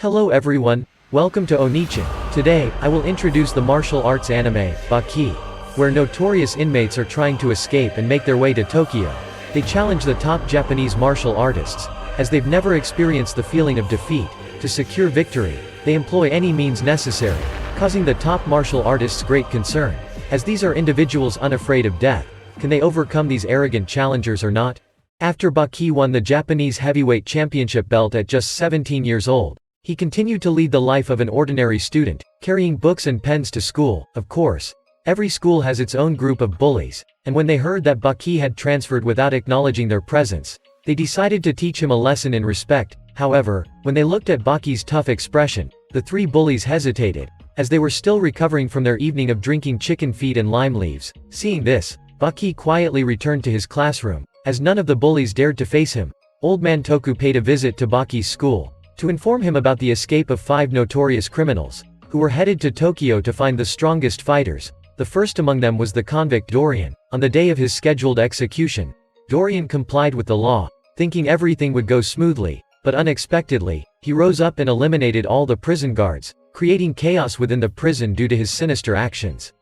Hello everyone, welcome to Onichin. Today, I will introduce the martial arts anime, Baki, where notorious inmates are trying to escape and make their way to Tokyo. They challenge the top Japanese martial artists, as they've never experienced the feeling of defeat. To secure victory, they employ any means necessary, causing the top martial artists great concern, as these are individuals unafraid of death. Can they overcome these arrogant challengers or not? After Baki won the Japanese heavyweight championship belt at just 17 years old, he continued to lead the life of an ordinary student, carrying books and pens to school. Of course, every school has its own group of bullies, and when they heard that Baki had transferred without acknowledging their presence, they decided to teach him a lesson in respect. However, when they looked at Baki's tough expression, the three bullies hesitated, as they were still recovering from their evening of drinking chicken feet and lime leaves. Seeing this, Baki quietly returned to his classroom. As none of the bullies dared to face him, Old Man Toku paid a visit to Baki's school, to inform him about the escape of 5 notorious criminals, who were headed to Tokyo to find the strongest fighters. The first among them was the convict Dorian. On the day of his scheduled execution, Dorian complied with the law, thinking everything would go smoothly, but unexpectedly, he rose up and eliminated all the prison guards, creating chaos within the prison due to his sinister actions.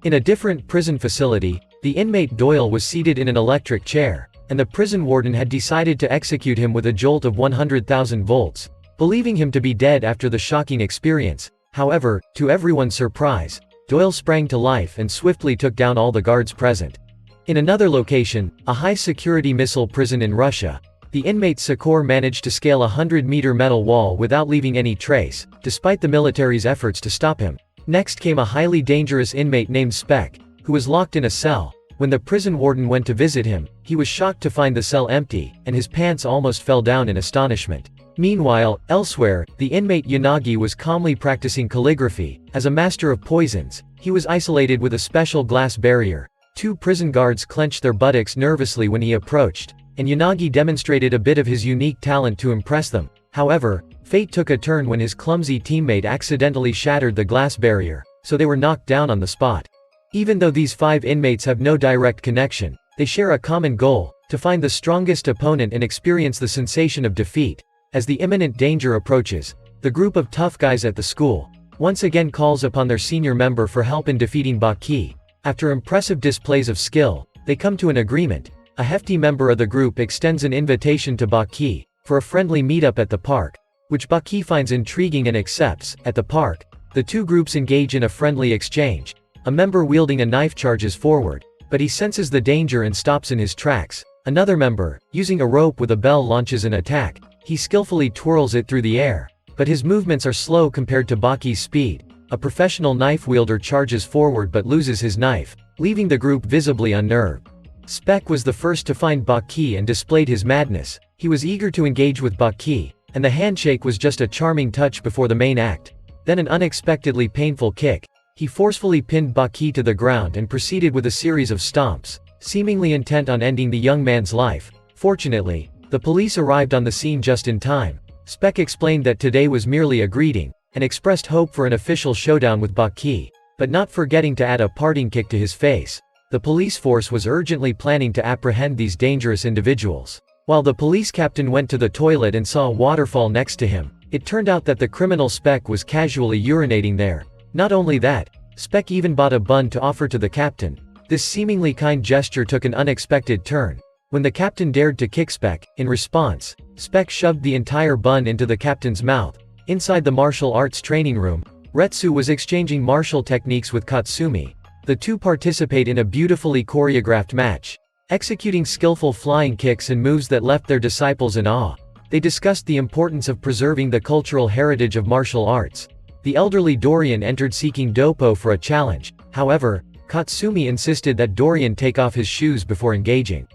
In a different prison facility, the inmate Doyle was seated in an electric chair, and the prison warden had decided to execute him with a jolt of 100,000 volts, believing him to be dead after the shocking experience. However, to everyone's surprise, Doyle sprang to life and swiftly took down all the guards present. In another location, a high-security missile prison in Russia, the inmate Sakor managed to scale a 100-meter metal wall without leaving any trace, despite the military's efforts to stop him. Next came a highly dangerous inmate named Speck, who was locked in a cell. When the prison warden went to visit him, he was shocked to find the cell empty, and his pants almost fell down in astonishment. Meanwhile, elsewhere, the inmate Yanagi was calmly practicing calligraphy. As a master of poisons, he was isolated with a special glass barrier. 2 prison guards clenched their buttocks nervously when he approached, and Yanagi demonstrated a bit of his unique talent to impress them. However, fate took a turn when his clumsy teammate accidentally shattered the glass barrier, so they were knocked down on the spot. Even though these 5 inmates have no direct connection, they share a common goal: to find the strongest opponent and experience the sensation of defeat. As the imminent danger approaches, the group of tough guys at the school once again calls upon their senior member for help in defeating Baki. After impressive displays of skill, they come to an agreement. A hefty member of the group extends an invitation to Baki for a friendly meetup at the park, which Baki finds intriguing and accepts. At the park, the 2 groups engage in a friendly exchange. A member wielding a knife charges forward, but he senses the danger and stops in his tracks. Another member, using a rope with a bell, launches an attack. He skillfully twirls it through the air, but his movements are slow compared to Baki's speed. A professional knife wielder charges forward but loses his knife, leaving the group visibly unnerved. Speck was the first to find Baki and displayed his madness. He was eager to engage with Baki, and the handshake was just a charming touch before the main act. Then an unexpectedly painful kick. He forcefully pinned Baki to the ground and proceeded with a series of stomps, seemingly intent on ending the young man's life. Fortunately, the police arrived on the scene just in time. Speck explained that today was merely a greeting, and expressed hope for an official showdown with Baki, but not forgetting to add a parting kick to his face. The police force was urgently planning to apprehend these dangerous individuals. While the police captain went to the toilet and saw a waterfall next to him, it turned out that the criminal Speck was casually urinating there. Not only that, Speck even bought a bun to offer to the captain. This seemingly kind gesture took an unexpected turn when the captain dared to kick Speck. In response, Speck shoved the entire bun into the captain's mouth. Inside the martial arts training room, Retsu was exchanging martial techniques with Katsumi. The 2 participate in a beautifully choreographed match, executing skillful flying kicks and moves that left their disciples in awe. They discussed the importance of preserving the cultural heritage of martial arts. The elderly Dorian entered seeking Doppo for a challenge. However, Katsumi insisted that Dorian take off his shoes before engaging.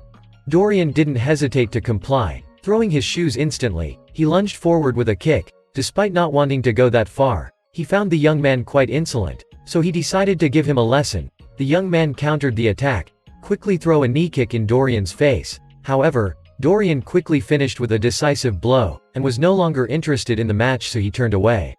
Dorian didn't hesitate to comply. Throwing his shoes instantly, he lunged forward with a kick. Despite not wanting to go that far, he found the young man quite insolent, so he decided to give him a lesson. The young man countered the attack, quickly throw a knee kick in Dorian's face. However, Dorian quickly finished with a decisive blow, and was no longer interested in the match, so he turned away.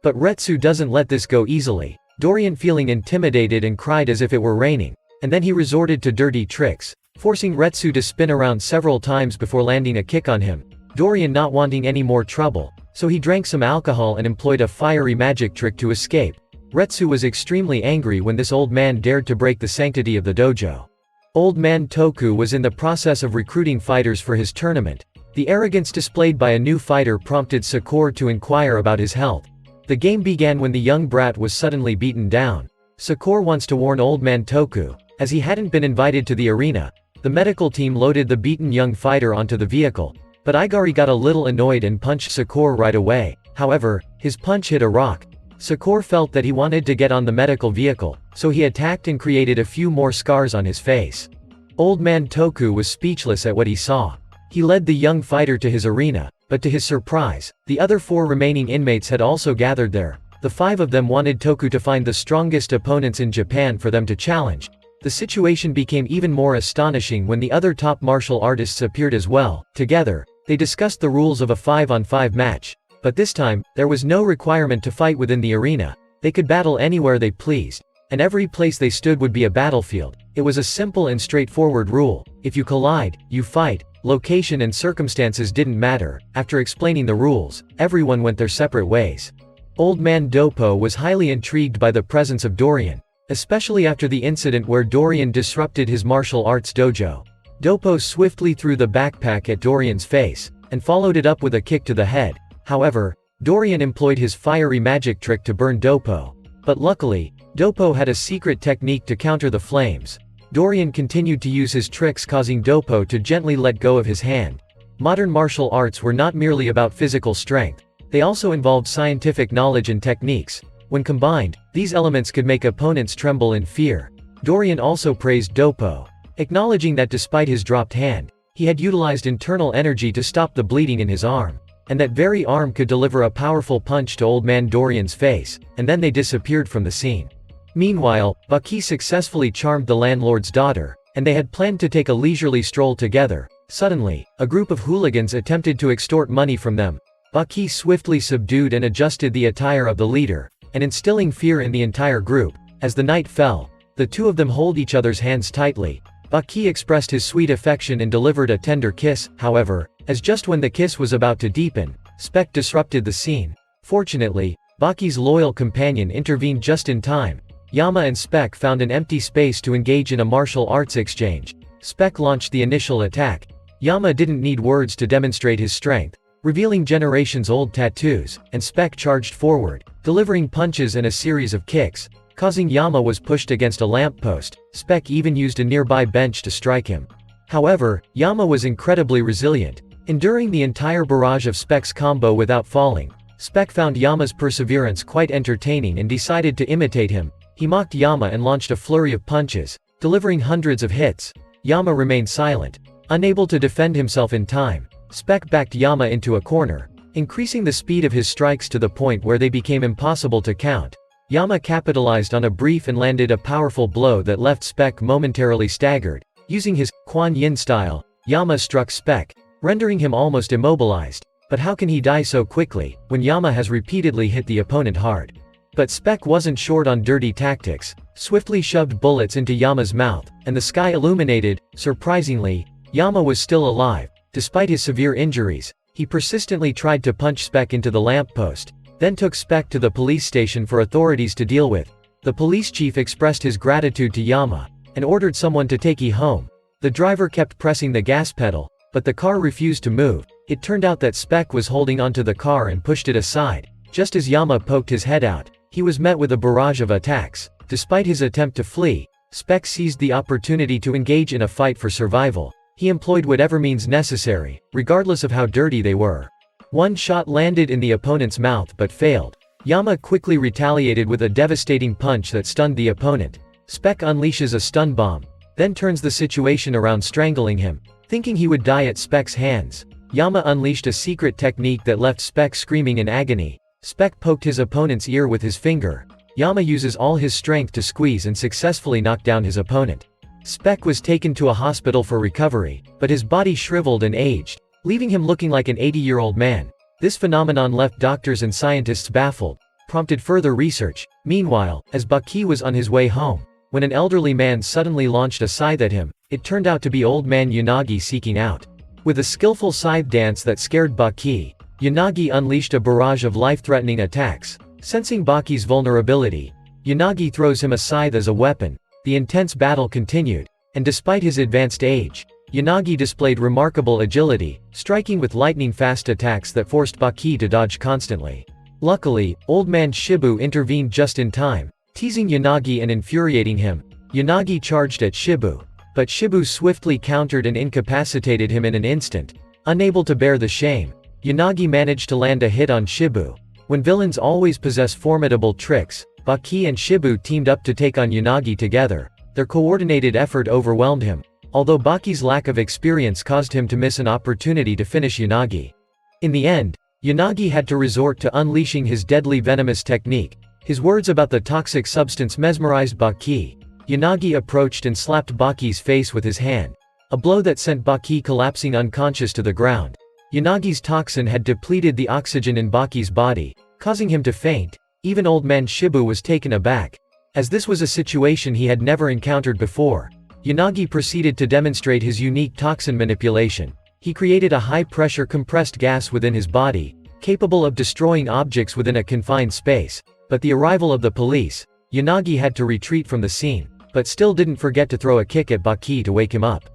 But Retsu doesn't let this go easily. Dorian feeling intimidated and cried as if it were raining, and then he resorted to dirty tricks, forcing Retsu to spin around several times before landing a kick on him. Dorian, not wanting any more trouble, So he drank some alcohol and employed a fiery magic trick to escape. Retsu was extremely angry when this old man dared to break the sanctity of the dojo. Old man Toku was in the process of recruiting fighters for his tournament. The arrogance displayed by a new fighter prompted Sakura to inquire about his health. The game began when the young brat was suddenly beaten down. Sakura wants to warn old man Toku, as he hadn't been invited to the arena. The medical team loaded the beaten young fighter onto the vehicle, but Igari got a little annoyed and punched Sakura right away. However, his punch hit a rock. Sakura felt that he wanted to get on the medical vehicle, so he attacked and created a few more scars on his face. Old man Toku was speechless at what he saw. He led the young fighter to his arena, but to his surprise, the other 4 remaining inmates had also gathered there. The 5 of them wanted Toku to find the strongest opponents in Japan for them to challenge. The situation became even more astonishing when the other top martial artists appeared as well. Together, they discussed the rules of a 5-on-5 match. But this time, there was no requirement to fight within the arena. They could battle anywhere they pleased, and every place they stood would be a battlefield. It was a simple and straightforward rule. If you collide, you fight. Location and circumstances didn't matter. After explaining the rules, everyone went their separate ways. Old man Doppo was highly intrigued by the presence of Dorian, especially after the incident where Dorian disrupted his martial arts dojo. Doppo swiftly threw the backpack at Dorian's face, and followed it up with a kick to the head. However, Dorian employed his fiery magic trick to burn Doppo. But luckily, Doppo had a secret technique to counter the flames. Dorian continued to use his tricks, causing Doppo to gently let go of his hand. Modern martial arts were not merely about physical strength. They also involved scientific knowledge and techniques. When combined, these elements could make opponents tremble in fear. Dorian also praised Doppo, acknowledging that despite his dropped hand, he had utilized internal energy to stop the bleeding in his arm, and that very arm could deliver a powerful punch to old man Dorian's face, and then they disappeared from the scene. Meanwhile, Baki successfully charmed the landlord's daughter, and they had planned to take a leisurely stroll together. Suddenly, a group of hooligans attempted to extort money from them. Baki swiftly subdued and adjusted the attire of the leader, and instilling fear in the entire group. As the night fell, the 2 of them held each other's hands tightly. Baki expressed his sweet affection and delivered a tender kiss. However, as just when the kiss was about to deepen, Spec disrupted the scene. Fortunately, Baki's loyal companion intervened just in time. Yama and Spec found an empty space to engage in a martial arts exchange. Spec launched the initial attack. Yama didn't need words to demonstrate his strength, revealing generations-old tattoos, and Spec charged forward, delivering punches and a series of kicks, causing Yama was pushed against a lamppost. Spec even used a nearby bench to strike him. However, Yama was incredibly resilient, enduring the entire barrage of Spec's combo without falling. Spec found Yama's perseverance quite entertaining and decided to imitate him. He mocked Yama and launched a flurry of punches, delivering hundreds of hits. Yama remained silent, unable to defend himself in time. Spec backed Yama into a corner, increasing the speed of his strikes to the point where they became impossible to count. Yama capitalized on a brief and landed a powerful blow that left Spec momentarily staggered. Using his Kuan Yin style, Yama struck Spec, rendering him almost immobilized. But how can he die so quickly, when Yama has repeatedly hit the opponent hard? But Spec wasn't short on dirty tactics, swiftly shoved bullets into Yama's mouth, and the sky illuminated. Surprisingly, Yama was still alive. Despite his severe injuries, he persistently tried to punch Spec into the lamppost, then took Spec to the police station for authorities to deal with. The police chief expressed his gratitude to Yama, and ordered someone to take he home. The driver kept pressing the gas pedal, but the car refused to move. It turned out that Spec was holding onto the car and pushed it aside. Just as Yama poked his head out, he was met with a barrage of attacks. Despite his attempt to flee, Spec seized the opportunity to engage in a fight for survival. He employed whatever means necessary, regardless of how dirty they were. One shot landed in the opponent's mouth but failed. Yama quickly retaliated with a devastating punch that stunned the opponent. Spec unleashes a stun bomb, then turns the situation around, strangling him. Thinking he would die at Spec's hands, Yama unleashed a secret technique that left Spec screaming in agony. Spec poked his opponent's ear with his finger. Yama uses all his strength to squeeze and successfully knock down his opponent. Spec was taken to a hospital for recovery, but his body shriveled and aged, leaving him looking like an 80-year-old man. This phenomenon left doctors and scientists baffled, prompted further research. Meanwhile, as Baki was on his way home, when an elderly man suddenly launched a scythe at him, it turned out to be old man Yanagi seeking out. With a skillful scythe dance that scared Baki, Yanagi unleashed a barrage of life-threatening attacks. Sensing Baki's vulnerability, Yanagi throws him a scythe as a weapon. The intense battle continued, and despite his advanced age, Yanagi displayed remarkable agility, striking with lightning-fast attacks that forced Baki to dodge constantly. Luckily, Old Man Shibu intervened just in time, teasing Yanagi and infuriating him. Yanagi charged at Shibu, but Shibu swiftly countered and incapacitated him in an instant. Unable to bear the shame, Yanagi managed to land a hit on Shibu. When villains always possess formidable tricks, Baki and Shibu teamed up to take on Yanagi together. Their coordinated effort overwhelmed him, although Baki's lack of experience caused him to miss an opportunity to finish Yanagi. In the end, Yanagi had to resort to unleashing his deadly venomous technique. His words about the toxic substance mesmerized Baki. Yanagi approached and slapped Baki's face with his hand, a blow that sent Baki collapsing unconscious to the ground. Yanagi's toxin had depleted the oxygen in Baki's body, causing him to faint. Even Old Man Shibu was taken aback, as this was a situation he had never encountered before. Yanagi proceeded to demonstrate his unique toxin manipulation. He created a high-pressure compressed gas within his body, capable of destroying objects within a confined space. But the arrival of the police, Yanagi had to retreat from the scene, but still didn't forget to throw a kick at Baki to wake him up.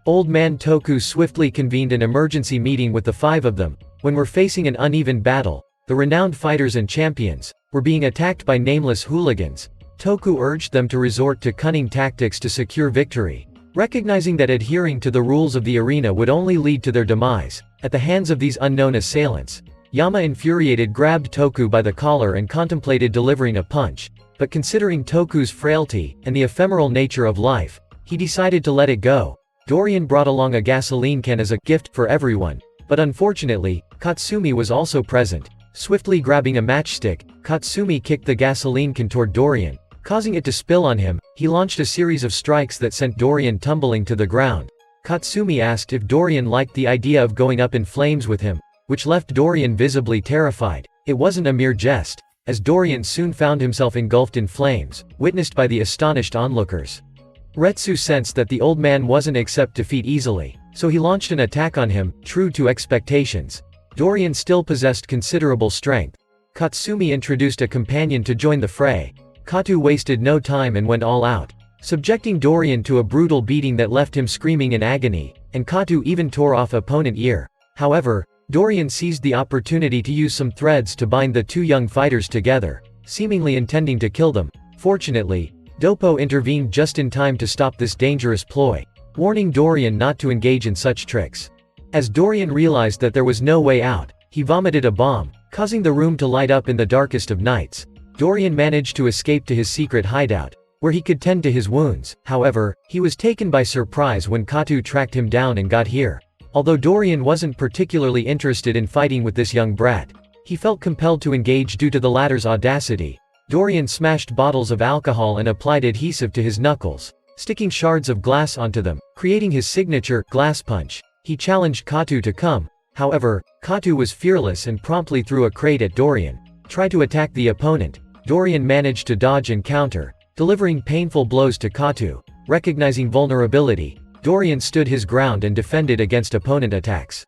Old Man Toku swiftly convened an emergency meeting with the five of them. When we're facing an uneven battle, the renowned fighters and champions were being attacked by nameless hooligans. Toku urged them to resort to cunning tactics to secure victory, recognizing that adhering to the rules of the arena would only lead to their demise at the hands of these unknown assailants. Yama, infuriated, grabbed Toku by the collar and contemplated delivering a punch, but considering Toku's frailty and the ephemeral nature of life, he decided to let it go. Dorian brought along a gasoline can as a gift for everyone, but unfortunately, Katsumi was also present. Swiftly grabbing a matchstick, Katsumi kicked the gasoline can toward Dorian, causing it to spill on him. He launched a series of strikes that sent Dorian tumbling to the ground. Katsumi asked if Dorian liked the idea of going up in flames with him, which left Dorian visibly terrified. It wasn't a mere jest, as Dorian soon found himself engulfed in flames, witnessed by the astonished onlookers. Retsu sensed that the old man wasn't accept defeat easily, so he launched an attack on him, true to expectations. Dorian still possessed considerable strength. Katsumi introduced a companion to join the fray. Katu wasted no time and went all out, subjecting Dorian to a brutal beating that left him screaming in agony, and Katu even tore off opponent's ear. However, Dorian seized the opportunity to use some threads to bind the two young fighters together, seemingly intending to kill them. Fortunately, Doppo intervened just in time to stop this dangerous ploy, warning Dorian not to engage in such tricks. As Dorian realized that there was no way out, he vomited a bomb, causing the room to light up in the darkest of nights. Dorian managed to escape to his secret hideout, where he could tend to his wounds. However, he was taken by surprise when Katu tracked him down and got here. Although Dorian wasn't particularly interested in fighting with this young brat, he felt compelled to engage due to the latter's audacity. Dorian smashed bottles of alcohol and applied adhesive to his knuckles, sticking shards of glass onto them, creating his signature glass punch. He challenged Katu to come. However, Katu was fearless and promptly threw a crate at Dorian. Try to attack the opponent. Dorian managed to dodge and counter, delivering painful blows to Katu. Recognizing vulnerability, Dorian stood his ground and defended against opponent attacks.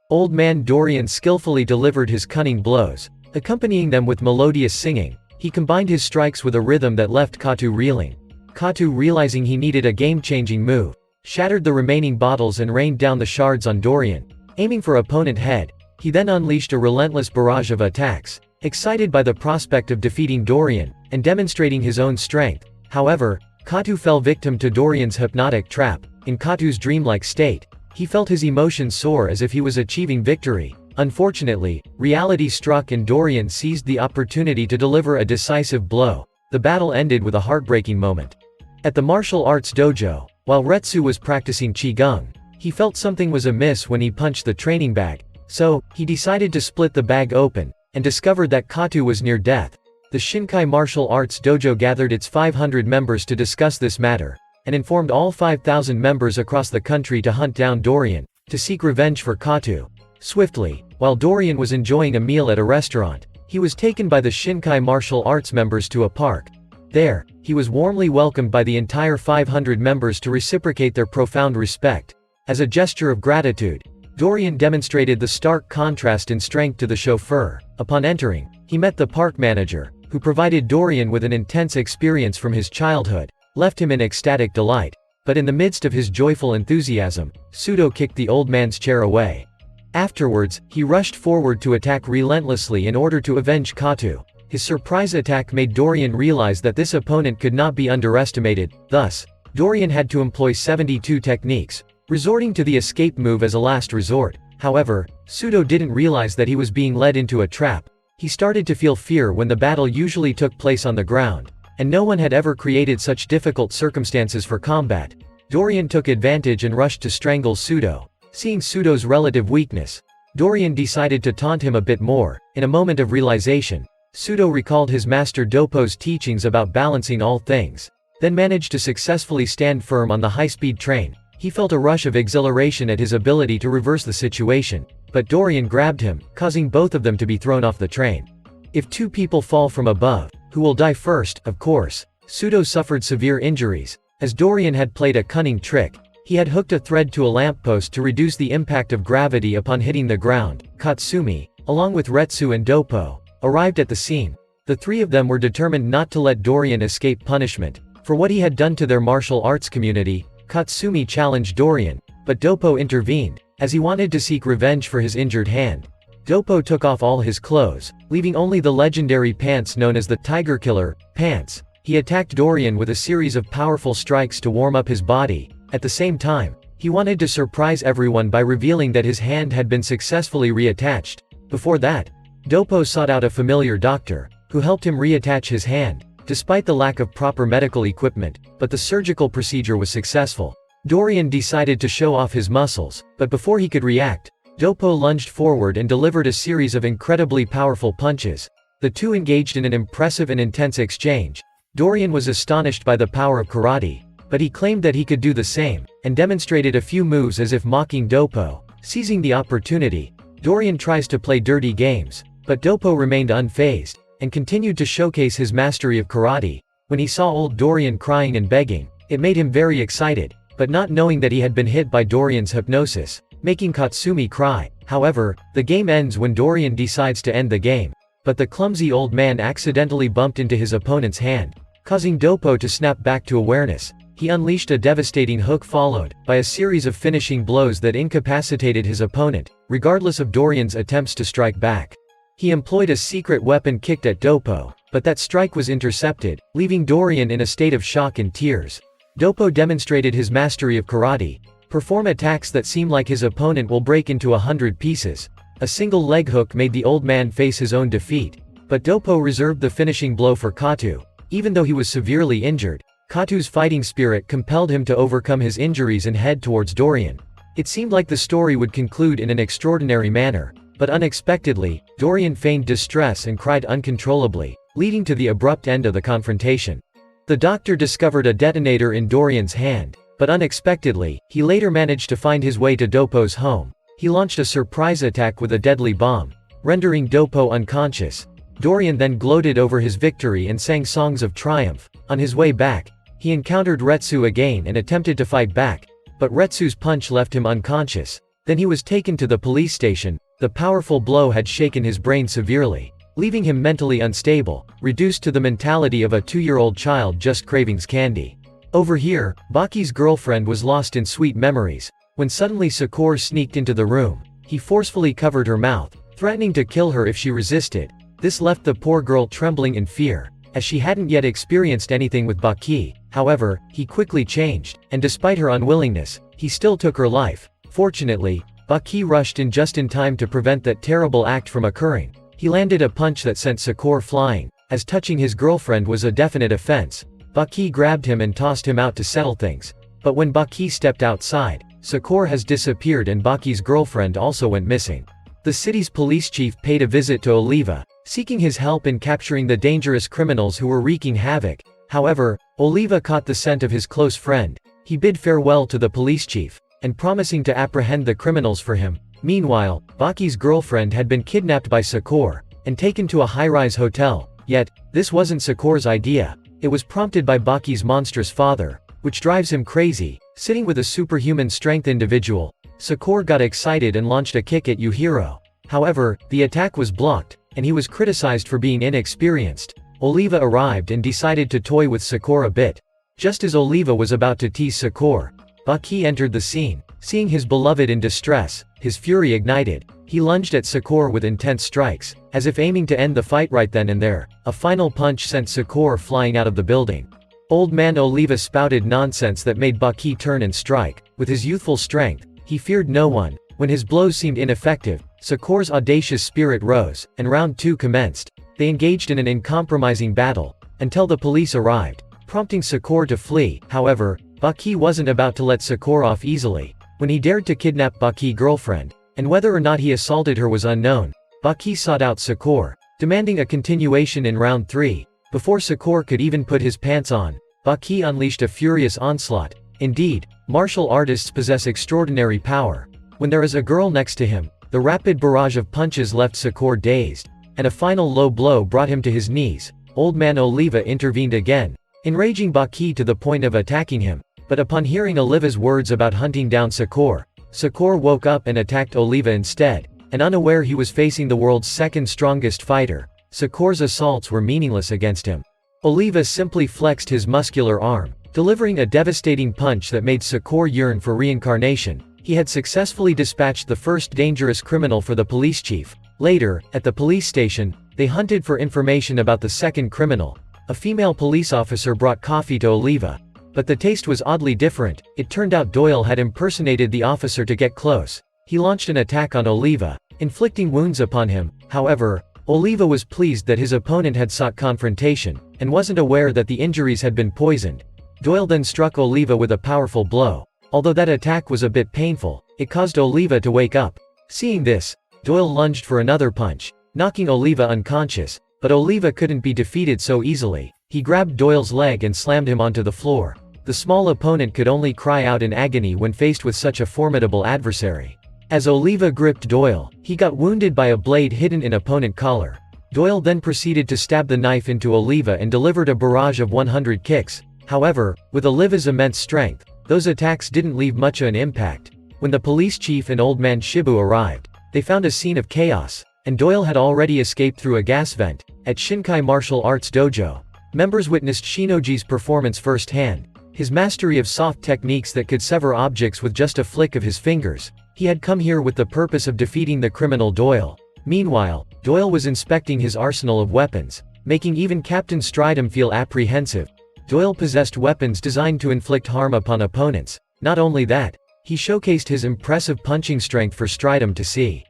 Old Man Dorian skillfully delivered his cunning blows, accompanying them with melodious singing. He combined his strikes with a rhythm that left Katu reeling. Katu, realizing he needed a game-changing move, shattered the remaining bottles and rained down the shards on Dorian, aiming for opponent head. He then unleashed a relentless barrage of attacks, excited by the prospect of defeating Dorian, and demonstrating his own strength. However, Katu fell victim to Dorian's hypnotic trap. In Katu's dreamlike state, he felt his emotions soar as if he was achieving victory. Unfortunately, reality struck and Dorian seized the opportunity to deliver a decisive blow. The battle ended with a heartbreaking moment. At the martial arts dojo, while Retsu was practicing Qigong, he felt something was amiss when he punched the training bag, so he decided to split the bag open, and discovered that Katu was near death. The Shinkai Martial Arts Dojo gathered its 500 members to discuss this matter, and informed all 5,000 members across the country to hunt down Dorian, to seek revenge for Katu. Swiftly, while Dorian was enjoying a meal at a restaurant, he was taken by the Shinkai Martial Arts members to a park. There, he was warmly welcomed by the entire 500 members to reciprocate their profound respect. As a gesture of gratitude, Dorian demonstrated the stark contrast in strength to the chauffeur. Upon entering, he met the park manager, who provided Dorian with an intense experience from his childhood, left him in ecstatic delight. But in the midst of his joyful enthusiasm, Pseudo kicked the old man's chair away. Afterwards, he rushed forward to attack relentlessly in order to avenge Katu. His surprise attack made Dorian realize that this opponent could not be underestimated. Thus, Dorian had to employ 72 techniques, resorting to the escape move as a last resort. However, Pseudo didn't realize that he was being led into a trap. He started to feel fear when the battle usually took place on the ground, and no one had ever created such difficult circumstances for combat. Dorian took advantage and rushed to strangle Pseudo. Seeing Pseudo's relative weakness, Dorian decided to taunt him a bit more. In a moment of realization, Pseudo recalled his master Dopo's teachings about balancing all things, then managed to successfully stand firm on the high-speed train. He felt a rush of exhilaration at his ability to reverse the situation, but Dorian grabbed him, causing both of them to be thrown off the train. If two people fall from above, who will die first? Of course. Pseudo suffered severe injuries. As Dorian had played a cunning trick, he had hooked a thread to a lamppost to reduce the impact of gravity upon hitting the ground. Katsumi, along with Retsu and Dopo, arrived at the scene. The three of them were determined not to let Dorian escape punishment for what he had done to their martial arts community. Katsumi challenged Dorian, but Dopo intervened, as he wanted to seek revenge for his injured hand. Dopo took off all his clothes, leaving only the legendary pants known as the Tiger Killer pants. He attacked Dorian with a series of powerful strikes to warm up his body. At the same time, he wanted to surprise everyone by revealing that his hand had been successfully reattached. Before that, Dopo sought out a familiar doctor, who helped him reattach his hand, despite the lack of proper medical equipment, but the surgical procedure was successful. Dorian decided to show off his muscles, but before he could react, Dopo lunged forward and delivered a series of incredibly powerful punches. The two engaged in an impressive and intense exchange. Dorian was astonished by the power of karate, but he claimed that he could do the same, and demonstrated a few moves as if mocking Dopo. Seizing the opportunity, Dorian tries to play dirty games, but Dopo remained unfazed, and continued to showcase his mastery of karate. When he saw old Dorian crying and begging, it made him very excited, but not knowing that he had been hit by Dorian's hypnosis, making Katsumi cry. However, the game ends when Dorian decides to end the game, but the clumsy old man accidentally bumped into his opponent's hand, causing Dopo to snap back to awareness. He unleashed a devastating hook followed by a series of finishing blows that incapacitated his opponent, regardless of Dorian's attempts to strike back. He employed a secret weapon kicked at Dopo, but that strike was intercepted, leaving Dorian in a state of shock and tears. Dopo demonstrated his mastery of karate, perform attacks that seem like his opponent will break into 100 pieces. A single leg hook made the old man face his own defeat, but Dopo reserved the finishing blow for Katu. Even though he was severely injured, Katu's fighting spirit compelled him to overcome his injuries and head towards Dorian. It seemed like the story would conclude in an extraordinary manner, but unexpectedly, Dorian feigned distress and cried uncontrollably, leading to the abrupt end of the confrontation. The doctor discovered a detonator in Dorian's hand, but unexpectedly, he later managed to find his way to Dopo's home. He launched a surprise attack with a deadly bomb, rendering Dopo unconscious. Dorian then gloated over his victory and sang songs of triumph. On his way back, he encountered Retsu again and attempted to fight back, but Retsu's punch left him unconscious. Then he was taken to the police station. The powerful blow had shaken his brain severely, leaving him mentally unstable, reduced to the mentality of a 2-year-old child just craving candy. Over here, Baki's girlfriend was lost in sweet memories, when suddenly Sakura sneaked into the room. He forcefully covered her mouth, threatening to kill her if she resisted. This left the poor girl trembling in fear, as she hadn't yet experienced anything with Baki. However, he quickly changed, and despite her unwillingness, he still took her life. Fortunately, Baki rushed in just in time to prevent that terrible act from occurring. He landed a punch that sent Sakura flying, as touching his girlfriend was a definite offense. Baki grabbed him and tossed him out to settle things. But when Baki stepped outside, Sakura has disappeared and Baki's girlfriend also went missing. The city's police chief paid a visit to Oliva, seeking his help in capturing the dangerous criminals who were wreaking havoc. However, Oliva caught the scent of his close friend. He bid farewell to the police chief, and promising to apprehend the criminals for him. Meanwhile, Baki's girlfriend had been kidnapped by Sakura, and taken to a high-rise hotel. Yet, this wasn't Sakura's idea. It was prompted by Baki's monstrous father, which drives him crazy. Sitting with a superhuman strength individual, Sakura got excited and launched a kick at Yujiro. However, the attack was blocked, and he was criticized for being inexperienced. Oliva arrived and decided to toy with Sakura a bit. Just as Oliva was about to tease Sakura, Baki entered the scene. Seeing his beloved in distress, his fury ignited. He lunged at Sakura with intense strikes, as if aiming to end the fight right then and there. A final punch sent Sakura flying out of the building. Old man Oliva spouted nonsense that made Baki turn and strike. With his youthful strength, he feared no one. When his blows seemed ineffective, Sakura's audacious spirit rose, and round 2 commenced. They engaged in an uncompromising battle, until the police arrived, prompting Sakura to flee. However, Baki wasn't about to let Sakura off easily. When he dared to kidnap Baki's girlfriend, and whether or not he assaulted her was unknown, Baki sought out Sakura, demanding a continuation in round 3. Before Sakura could even put his pants on, Baki unleashed a furious onslaught. Indeed, martial artists possess extraordinary power. When there is a girl next to him, the rapid barrage of punches left Sakura dazed, and a final low blow brought him to his knees. Old man Oliva intervened again, enraging Baki to the point of attacking him. But upon hearing Oliva's words about hunting down Sakura, Sakura woke up and attacked Oliva instead, and unaware he was facing the world's second strongest fighter. Sakura's assaults were meaningless against him. Oliva simply flexed his muscular arm, delivering a devastating punch that made Sakura yearn for reincarnation. He had successfully dispatched the first dangerous criminal for the police chief. Later, at the police station, they hunted for information about the second criminal. A female police officer brought coffee to Oliva, but the taste was oddly different. It turned out Doyle had impersonated the officer to get close. He launched an attack on Oliva, inflicting wounds upon him. However, Oliva was pleased that his opponent had sought confrontation, and wasn't aware that the injuries had been poisoned. Doyle then struck Oliva with a powerful blow. Although that attack was a bit painful, it caused Oliva to wake up. Seeing this, Doyle lunged for another punch, knocking Oliva unconscious, but Oliva couldn't be defeated so easily. He grabbed Doyle's leg and slammed him onto the floor. The small opponent could only cry out in agony when faced with such a formidable adversary. As Oliva gripped Doyle, he got wounded by a blade hidden in opponent collar. Doyle then proceeded to stab the knife into Oliva and delivered a barrage of 100 kicks. However, with Oliva's immense strength, those attacks didn't leave much of an impact. When the police chief and old man Shibu arrived, they found a scene of chaos, and Doyle had already escaped through a gas vent. At Shinkai Martial Arts Dojo, members witnessed Shinoji's performance firsthand. His mastery of soft techniques that could sever objects with just a flick of his fingers. He had come here with the purpose of defeating the criminal Doyle. Meanwhile, Doyle was inspecting his arsenal of weapons, making even Captain Stridham feel apprehensive. Doyle possessed weapons designed to inflict harm upon opponents. Not only that, he showcased his impressive punching strength for Stridham to see.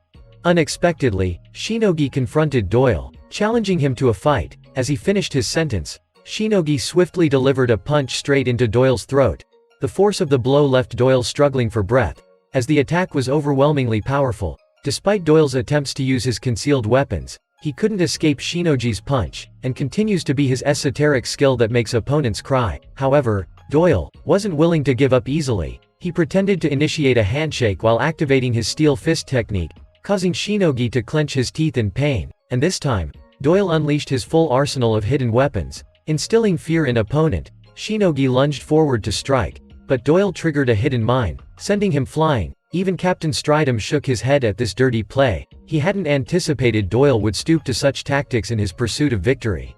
Unexpectedly, Shinogi confronted Doyle, challenging him to a fight. As he finished his sentence, Shinogi swiftly delivered a punch straight into Doyle's throat. The force of the blow left Doyle struggling for breath, as the attack was overwhelmingly powerful. Despite Doyle's attempts to use his concealed weapons, he couldn't escape Shinogi's punch, and continues to be his esoteric skill that makes opponents cry. However, Doyle wasn't willing to give up easily. He pretended to initiate a handshake while activating his steel fist technique, causing Shinogi to clench his teeth in pain. And this time, Doyle unleashed his full arsenal of hidden weapons, instilling fear in opponent. Shinogi lunged forward to strike, but Doyle triggered a hidden mine, sending him flying. Even Captain Stridham shook his head at this dirty play. He hadn't anticipated Doyle would stoop to such tactics in his pursuit of victory.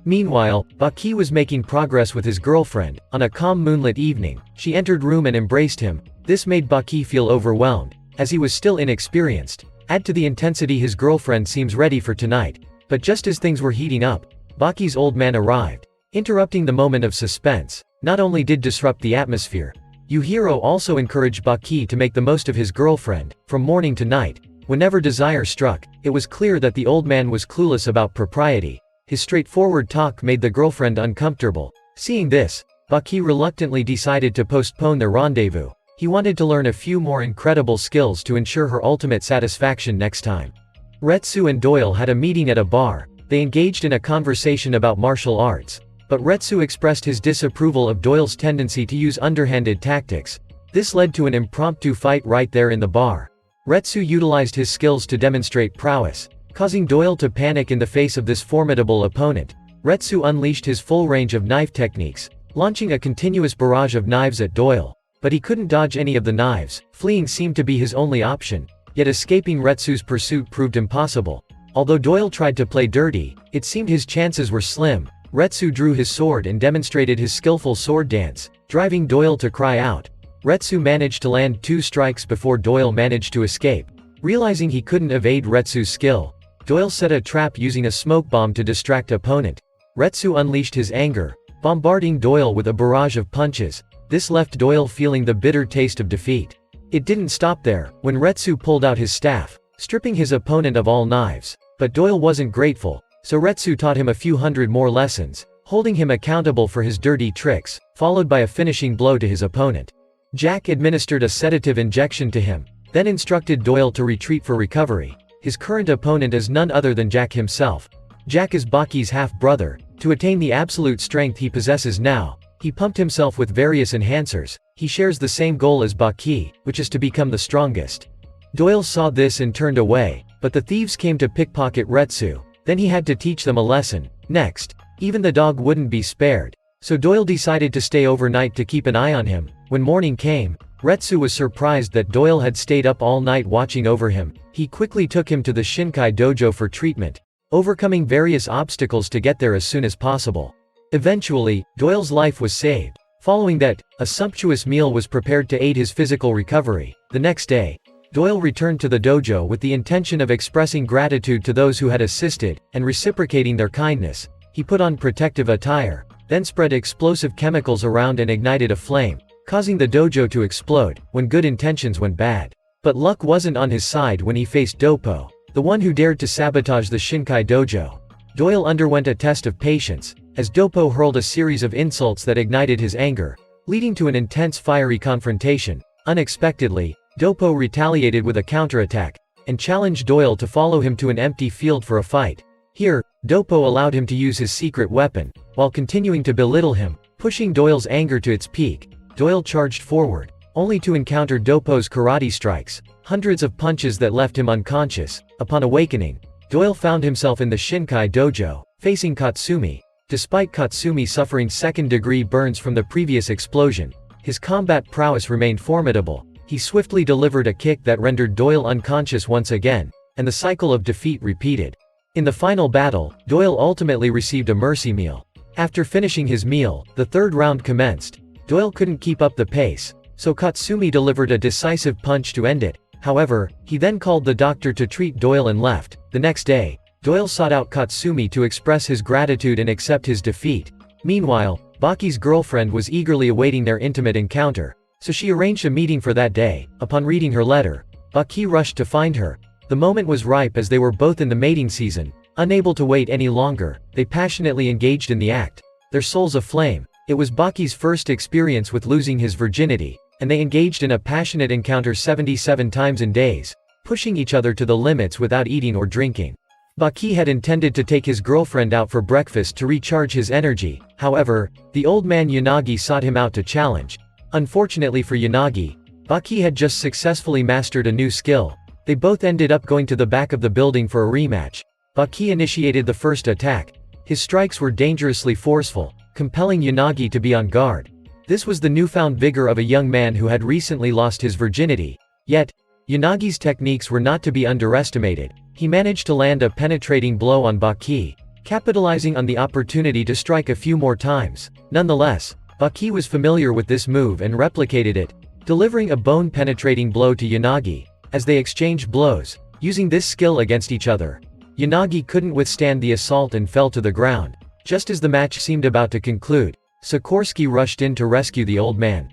Meanwhile, Baki was making progress with his girlfriend. On a calm moonlit evening, she entered room and embraced him. This made Baki feel overwhelmed, as he was still inexperienced. Add to the intensity his girlfriend seems ready for tonight. But just as things were heating up, Baki's old man arrived, interrupting the moment of suspense. Not only did disrupt the atmosphere, Yujiro also encouraged Baki to make the most of his girlfriend. From morning to night, whenever desire struck, it was clear that the old man was clueless about propriety. His straightforward talk made the girlfriend uncomfortable. Seeing this, Baki reluctantly decided to postpone their rendezvous. He wanted to learn a few more incredible skills to ensure her ultimate satisfaction next time. Retsu and Doyle had a meeting at a bar. They engaged in a conversation about martial arts, but Retsu expressed his disapproval of Doyle's tendency to use underhanded tactics. This led to an impromptu fight right there in the bar. Retsu utilized his skills to demonstrate prowess, causing Doyle to panic in the face of this formidable opponent. Retsu unleashed his full range of knife techniques, launching a continuous barrage of knives at Doyle. But he couldn't dodge any of the knives, fleeing seemed to be his only option, yet escaping Retsu's pursuit proved impossible. Although Doyle tried to play dirty, it seemed his chances were slim. Retsu drew his sword and demonstrated his skillful sword dance, driving Doyle to cry out. Retsu managed to land 2 strikes before Doyle managed to escape. Realizing he couldn't evade Retsu's skill, Doyle set a trap using a smoke bomb to distract opponent. Retsu unleashed his anger, bombarding Doyle with a barrage of punches. This left Doyle feeling the bitter taste of defeat. It didn't stop there, when Retsu pulled out his staff, stripping his opponent of all knives. But Doyle wasn't grateful, so Retsu taught him a few hundred more lessons, holding him accountable for his dirty tricks, followed by a finishing blow to his opponent. Jack administered a sedative injection to him, then instructed Doyle to retreat for recovery. His current opponent is none other than Jack himself. Jack is Baki's half-brother. To attain the absolute strength he possesses now, he pumped himself with various enhancers. He shares the same goal as Baki, which is to become the strongest. Doyle saw this and turned away, but the thieves came to pickpocket Retsu. Then he had to teach them a lesson. Next, even the dog wouldn't be spared. So Doyle decided to stay overnight to keep an eye on him. When morning came, Retsu was surprised that Doyle had stayed up all night watching over him. He quickly took him to the Shinkai dojo for treatment, overcoming various obstacles to get there as soon as possible. Eventually, Doyle's life was saved. Following that, a sumptuous meal was prepared to aid his physical recovery. The next day, Doyle returned to the dojo with the intention of expressing gratitude to those who had assisted, and reciprocating their kindness. He put on protective attire, then spread explosive chemicals around and ignited a flame, causing the dojo to explode, when good intentions went bad. But luck wasn't on his side when he faced Doppo, the one who dared to sabotage the Shinkai dojo. Doyle underwent a test of patience, as Doppo hurled a series of insults that ignited his anger, leading to an intense fiery confrontation. Unexpectedly, Doppo retaliated with a counterattack, and challenged Doyle to follow him to an empty field for a fight. Here, Doppo allowed him to use his secret weapon, while continuing to belittle him, pushing Doyle's anger to its peak. Doyle charged forward, only to encounter Doppo's karate strikes, hundreds of punches that left him unconscious. Upon awakening, Doyle found himself in the Shinkai dojo, facing Katsumi. Despite Katsumi suffering second-degree burns from the previous explosion, his combat prowess remained formidable. He swiftly delivered a kick that rendered Doyle unconscious once again, and the cycle of defeat repeated. In the final battle, Doyle ultimately received a mercy meal. After finishing his meal, the third round commenced. Doyle couldn't keep up the pace, so Katsumi delivered a decisive punch to end it. However, he then called the doctor to treat Doyle and left. The next day, Doyle sought out Katsumi to express his gratitude and accept his defeat. Meanwhile, Baki's girlfriend was eagerly awaiting their intimate encounter, so she arranged a meeting for that day. Upon reading her letter, Baki rushed to find her. The moment was ripe as they were both in the mating season. Unable to wait any longer, they passionately engaged in the act, their souls aflame. It was Baki's first experience with losing his virginity, and they engaged in a passionate encounter 77 times in days, pushing each other to the limits without eating or drinking. Baki had intended to take his girlfriend out for breakfast to recharge his energy. However, the old man Yanagi sought him out to challenge. Unfortunately for Yanagi, Baki had just successfully mastered a new skill. They both ended up going to the back of the building for a rematch. Baki initiated the first attack. His strikes were dangerously forceful, compelling Yanagi to be on guard. This was the newfound vigor of a young man who had recently lost his virginity. Yet, Yanagi's techniques were not to be underestimated. He managed to land a penetrating blow on Baki, capitalizing on the opportunity to strike a few more times. Nonetheless, Baki was familiar with this move and replicated it, delivering a bone-penetrating blow to Yanagi. As they exchanged blows, using this skill against each other, Yanagi couldn't withstand the assault and fell to the ground. Just as the match seemed about to conclude, Sikorsky rushed in to rescue the old man.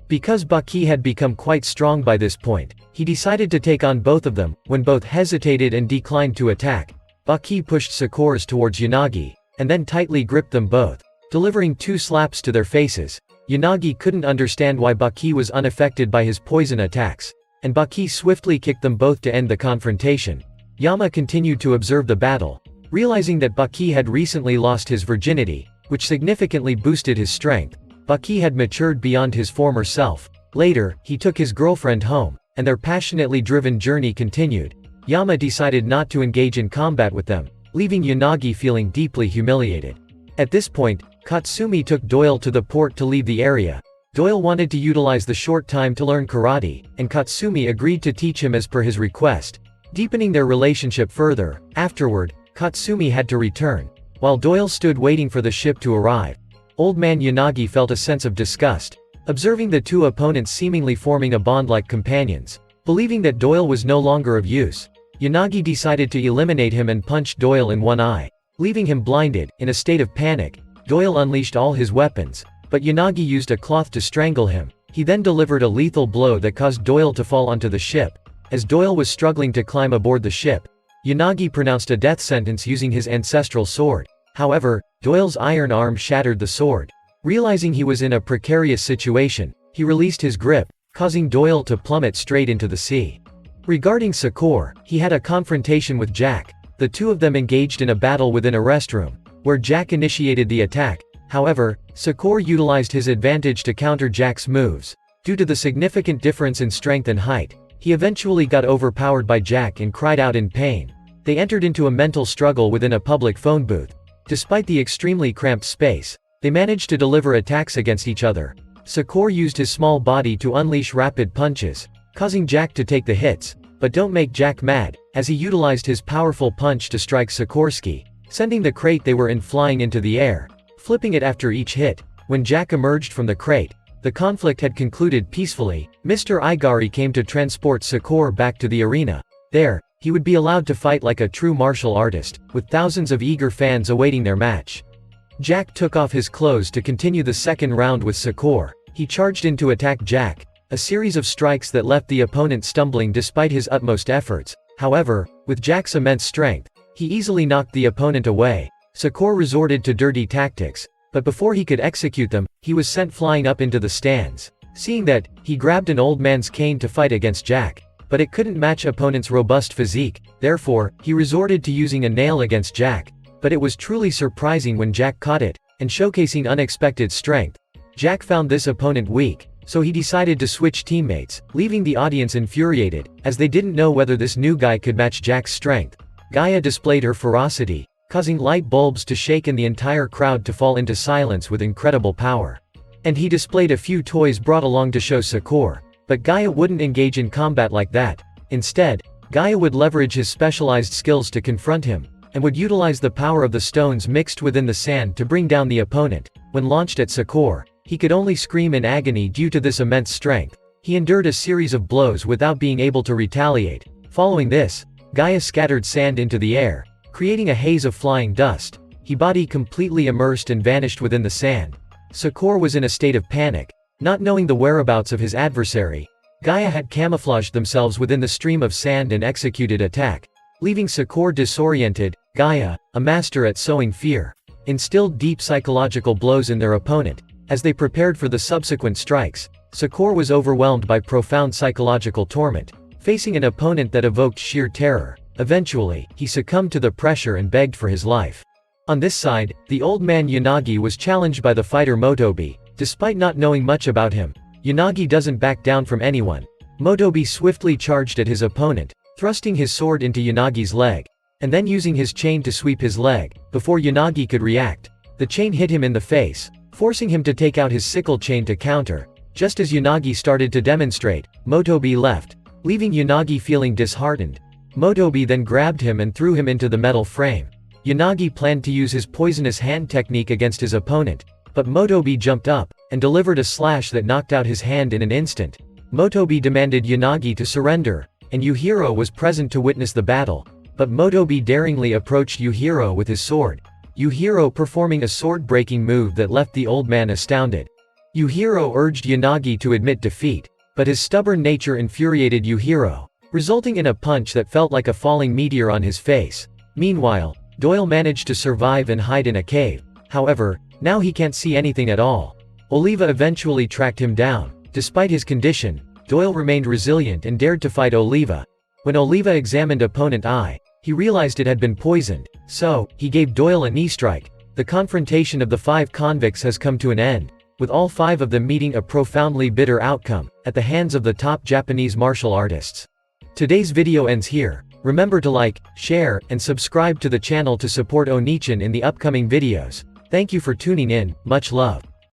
Because Baki had become quite strong by this point, he decided to take on both of them. When both hesitated and declined to attack, Baki pushed Sikors towards Yanagi, and then tightly gripped them both, delivering 2 slaps to their faces. Yanagi couldn't understand why Baki was unaffected by his poison attacks, and Baki swiftly kicked them both to end the confrontation. Yama continued to observe the battle, realizing that Baki had recently lost his virginity, which significantly boosted his strength. Baki had matured beyond his former self. Later, he took his girlfriend home, and their passionately driven journey continued. Yama decided not to engage in combat with them, leaving Yanagi feeling deeply humiliated. At this point, Katsumi took Doyle to the port to leave the area. Doyle wanted to utilize the short time to learn karate, and Katsumi agreed to teach him as per his request, deepening their relationship further. Afterward, Katsumi had to return. While Doyle stood waiting for the ship to arrive, Old Man Yanagi felt a sense of disgust, observing the two opponents seemingly forming a bond like companions. Believing that Doyle was no longer of use, Yanagi decided to eliminate him and punched Doyle in one eye, leaving him blinded. In a state of panic, Doyle unleashed all his weapons, but Yanagi used a cloth to strangle him. He then delivered a lethal blow that caused Doyle to fall onto the ship. As Doyle was struggling to climb aboard the ship, Yanagi pronounced a death sentence using his ancestral sword. However, Doyle's iron arm shattered the sword. Realizing he was in a precarious situation, he released his grip, causing Doyle to plummet straight into the sea. Regarding Sakura, he had a confrontation with Jack. The two of them engaged in a battle within a restroom, where Jack initiated the attack. However, Sakura utilized his advantage to counter Jack's moves. Due to the significant difference in strength and height, he eventually got overpowered by Jack and cried out in pain. They entered into a mental struggle within a public phone booth. Despite the extremely cramped space, they managed to deliver attacks against each other. Sakura used his small body to unleash rapid punches, causing Jack to take the hits, but don't make Jack mad, as he utilized his powerful punch to strike Sikorsky, sending the crate they were in flying into the air, flipping it after each hit. When Jack emerged from the crate, the conflict had concluded peacefully. Mr. Igari came to transport Sakura back to the arena. There, he would be allowed to fight like a true martial artist, with thousands of eager fans awaiting their match. Jack took off his clothes to continue the second round with Sakura. He charged in to attack Jack, a series of strikes that left the opponent stumbling despite his utmost efforts. However, with Jack's immense strength, he easily knocked the opponent away. Sakura resorted to dirty tactics, but before he could execute them, he was sent flying up into the stands. Seeing that, he grabbed an old man's cane to fight against Jack, but it couldn't match opponent's robust physique. Therefore, he resorted to using a nail against Jack, but it was truly surprising when Jack caught it, and showcasing unexpected strength. Jack found this opponent weak, so he decided to switch teammates, leaving the audience infuriated, as they didn't know whether this new guy could match Jack's strength. Gaia displayed her ferocity, causing light bulbs to shake and the entire crowd to fall into silence with incredible power. And he displayed a few toys brought along to show Sakura, but Gaia wouldn't engage in combat like that. Instead, Gaia would leverage his specialized skills to confront him, and would utilize the power of the stones mixed within the sand to bring down the opponent. When launched at Sakura, he could only scream in agony due to this immense strength. He endured a series of blows without being able to retaliate. Following this, Gaia scattered sand into the air, creating a haze of flying dust. His body completely immersed and vanished within the sand. Sakura was in a state of panic, not knowing the whereabouts of his adversary. Gaia had camouflaged themselves within the stream of sand and executed attack, leaving Sakura disoriented. Gaia, a master at sowing fear, instilled deep psychological blows in their opponent. As they prepared for the subsequent strikes, Sakura was overwhelmed by profound psychological torment, facing an opponent that evoked sheer terror. Eventually, he succumbed to the pressure and begged for his life. On this side, the old man Yanagi was challenged by the fighter Motobi. Despite not knowing much about him, Yanagi doesn't back down from anyone. Motobi swiftly charged at his opponent, thrusting his sword into Yanagi's leg, and then using his chain to sweep his leg. Before Yanagi could react, the chain hit him in the face, forcing him to take out his sickle chain to counter. Just as Yanagi started to demonstrate, Motobi left, leaving Yanagi feeling disheartened. Motobi then grabbed him and threw him into the metal frame. Yanagi planned to use his poisonous hand technique against his opponent, but Motobi jumped up, and delivered a slash that knocked out his hand in an instant. Motobi demanded Yanagi to surrender, and Yujiro was present to witness the battle, but Motobi daringly approached Yujiro with his sword, Yujiro performing a sword-breaking move that left the old man astounded. Yujiro urged Yanagi to admit defeat, but his stubborn nature infuriated Yujiro, resulting in a punch that felt like a falling meteor on his face. Meanwhile, Doyle managed to survive and hide in a cave. However, now he can't see anything at all. Oliva eventually tracked him down. Despite his condition, Doyle remained resilient and dared to fight Oliva. When Oliva examined opponent I, he realized it had been poisoned, so he gave Doyle a knee strike. The confrontation of the 5 convicts has come to an end, with all 5 of them meeting a profoundly bitter outcome, at the hands of the top Japanese martial artists. Today's video ends here. Remember to like, share, and subscribe to the channel to support Onichin in the upcoming videos. Thank you for tuning in, much love.